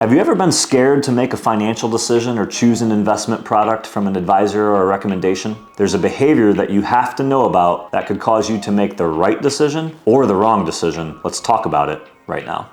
Have you ever been scared to make a financial decision or choose an investment product from an advisor or a recommendation? There's a behavior that you have to know about that could cause you to make the right decision or the wrong decision. Let's talk about it right now.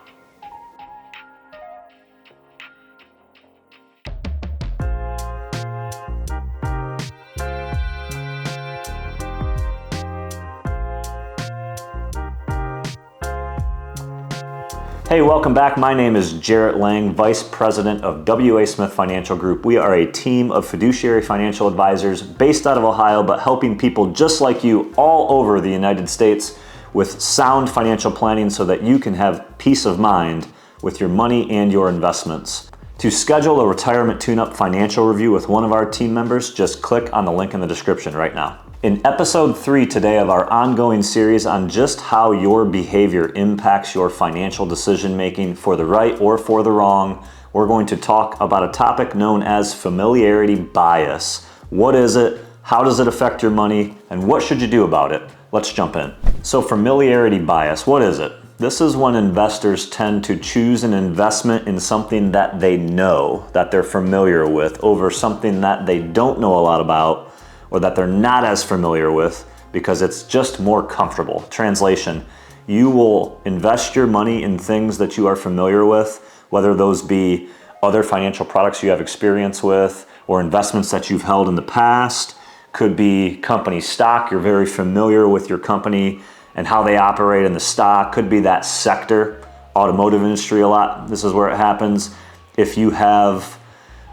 Hey, welcome back. My name is Jarrett Lang, Vice President of W.A. Smith Financial Group. We are a team of fiduciary financial advisors based out of Ohio, but helping people just like you all over the United States with sound financial planning so that you can have peace of mind with your money and your investments. To schedule a retirement tune-up financial review with one of our team members, just click on the link in the description right now. In episode 3 today of our ongoing series on just how your behavior impacts your financial decision making for the right or for the wrong, we're going to talk about a topic known as familiarity bias. What is it? How does it affect your money? And what should you do about it? Let's jump in. So familiarity bias, what is it? This is when investors tend to choose an investment in something that they know, that they're familiar with, over something that they don't know a lot about, or that they're not as familiar with because it's just more comfortable. Translation, you will invest your money in things that you are familiar with, whether those be other financial products you have experience with or investments that you've held in the past. Could be company stock, you're very familiar with your company and how they operate in the stock. Could be that sector, automotive industry a lot. This is where it happens. If you have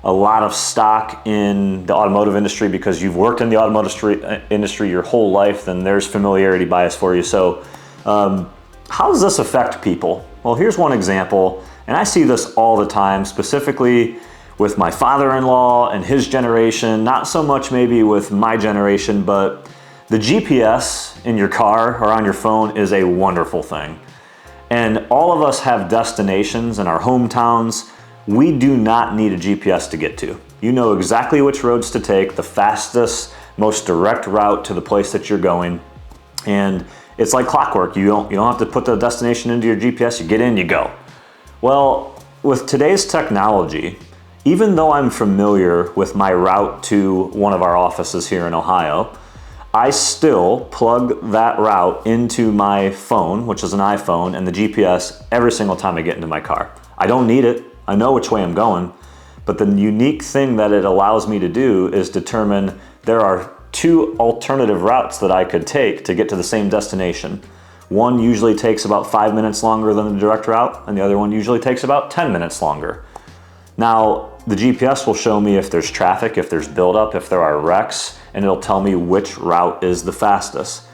a lot of stock in the automotive industry because you've worked in the automotive industry your whole life, then there's familiarity bias for you. So how does this affect people? Well, here's one example, and I see this all the time, specifically with my father-in-law and his generation, not so much maybe with my generation, but the GPS in your car or on your phone is a wonderful thing. And all of us have destinations in our hometowns. We do not need a GPS to get to. You know exactly which roads to take, the fastest, most direct route to the place that you're going. And it's like clockwork. You don't have to put the destination into your GPS, you get in, you go. Well, with today's technology, even though I'm familiar with my route to one of our offices here in Ohio, I still plug that route into my phone, which is an iPhone, and the GPS every single time I get into my car. I don't need it. I know which way I'm going, but the unique thing that it allows me to do is determine there are two alternative routes that I could take to get to the same destination. One usually takes about 5 minutes longer than the direct route, and the other one usually takes about 10 minutes longer. Now, the GPS will show me if there's traffic, if there's buildup, if there are wrecks, and it'll tell me which route is the fastest.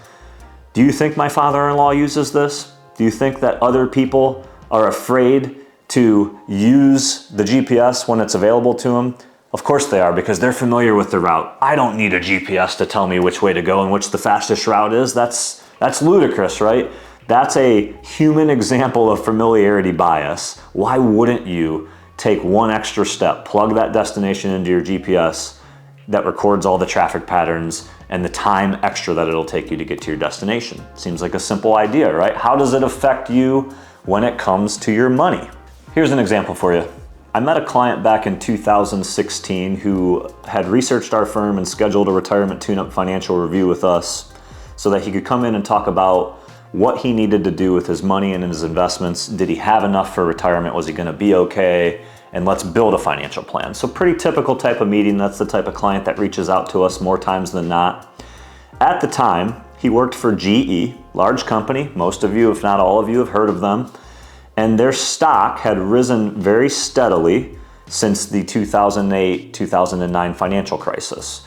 Do you think my father-in-law uses this? Do you think that other people are afraid to use the GPS when it's available to them? Of course they are, because they're familiar with the route. I don't need a GPS to tell me which way to go and which the fastest route is. That's ludicrous, right? That's a human example of familiarity bias. Why wouldn't you take one extra step, plug that destination into your GPS that records all the traffic patterns and the time extra that it'll take you to get to your destination? Seems like a simple idea, right? How does it affect you when it comes to your money? Here's an example for you. I met a client back in 2016 who had researched our firm and scheduled a retirement tune-up financial review with us so that he could come in and talk about what he needed to do with his money and his investments. Did he have enough for retirement? Was he gonna be okay? And let's build a financial plan. So pretty typical type of meeting. That's the type of client that reaches out to us more times than not. At the time, he worked for GE, large company. Most of you, if not all of you, have heard of them. And their stock had risen very steadily since the 2008-2009 financial crisis.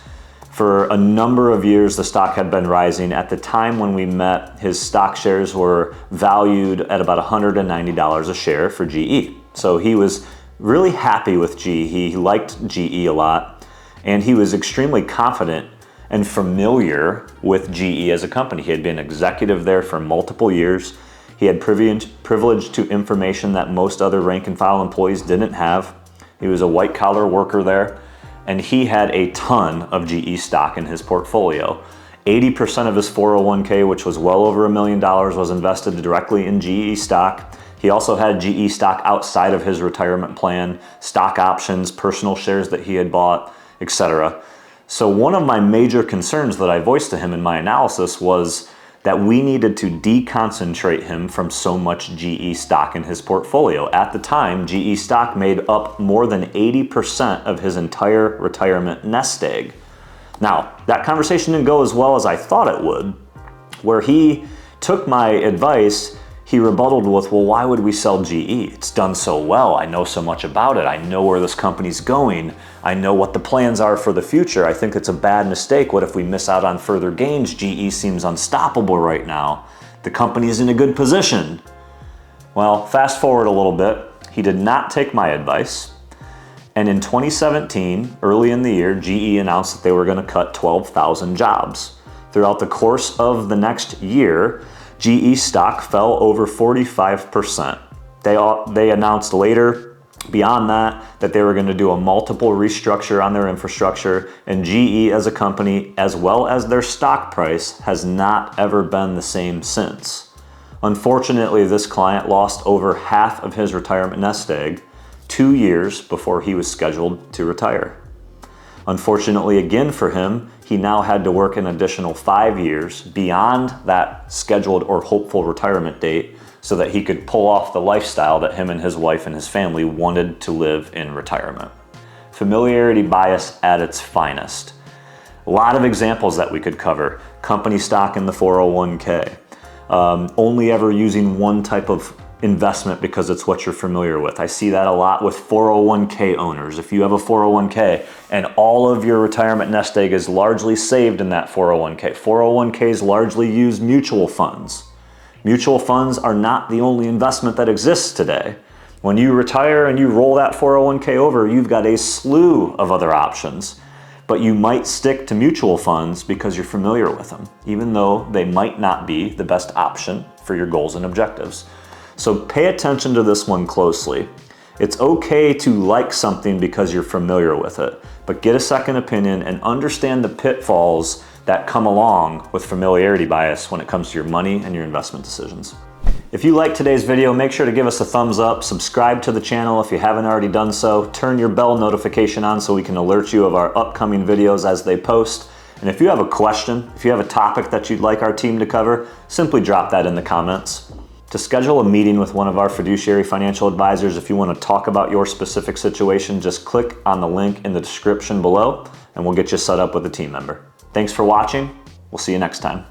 For a number of years, the stock had been rising. At the time when we met, his stock shares were valued at about $190 a share for GE. So he was really happy with GE. He liked GE a lot, and he was extremely confident and familiar with GE as a company. He had been executive there for multiple years. He had privilege to information that most other rank and file employees didn't have. He was a white collar worker there, and he had a ton of GE stock in his portfolio. 80% of his 401k, which was well over $1 million, was invested directly in GE stock. He also had GE stock outside of his retirement plan, stock options, personal shares that he had bought, etc. So one of my major concerns that I voiced to him in my analysis was that we needed to deconcentrate him from so much GE stock in his portfolio. At the time, GE stock made up more than 80% of his entire retirement nest egg. Now, that conversation didn't go as well as I thought it would, where he took my advice. He rebutted with, well, why would we sell GE? It's done so well. I know so much about it. I know where this company's going. I know what the plans are for the future. I think it's a bad mistake. What if we miss out on further gains? GE seems unstoppable right now. The company's in a good position. Well, fast forward a little bit. He did not take my advice. And in 2017, early in the year, GE announced that they were going to cut 12,000 jobs. Throughout the course of the next year, GE stock fell over 45%. They announced later, beyond that they were going to do a multiple restructure on their infrastructure, and GE as a company, as well as their stock price, has not ever been the same since. Unfortunately, this client lost over half of his retirement nest egg 2 years before he was scheduled to retire. Unfortunately, again for him, he now had to work an additional 5 years beyond that scheduled or hopeful retirement date so that he could pull off the lifestyle that him and his wife and his family wanted to live in retirement. Familiarity bias at its finest. A lot of examples that we could cover. Company stock in the 401k. Only ever using one type of investment because it's what you're familiar with. I see that a lot with 401k owners. If you have a 401k and all of your retirement nest egg is largely saved in that 401k, 401ks largely use mutual funds. Mutual funds are not the only investment that exists today. When you retire and you roll that 401k over, you've got a slew of other options, but you might stick to mutual funds because you're familiar with them, even though they might not be the best option for your goals and objectives. So pay attention to this one closely. It's okay to like something because you're familiar with it, but get a second opinion and understand the pitfalls that come along with familiarity bias when it comes to your money and your investment decisions. If you liked today's video, make sure to give us a thumbs up, subscribe to the channel if you haven't already done so, turn your bell notification on so we can alert you of our upcoming videos as they post. And if you have a question, if you have a topic that you'd like our team to cover, simply drop that in the comments. To schedule a meeting with one of our fiduciary financial advisors, if you want to talk about your specific situation, just click on the link in the description below and we'll get you set up with a team member. Thanks for watching. We'll see you next time.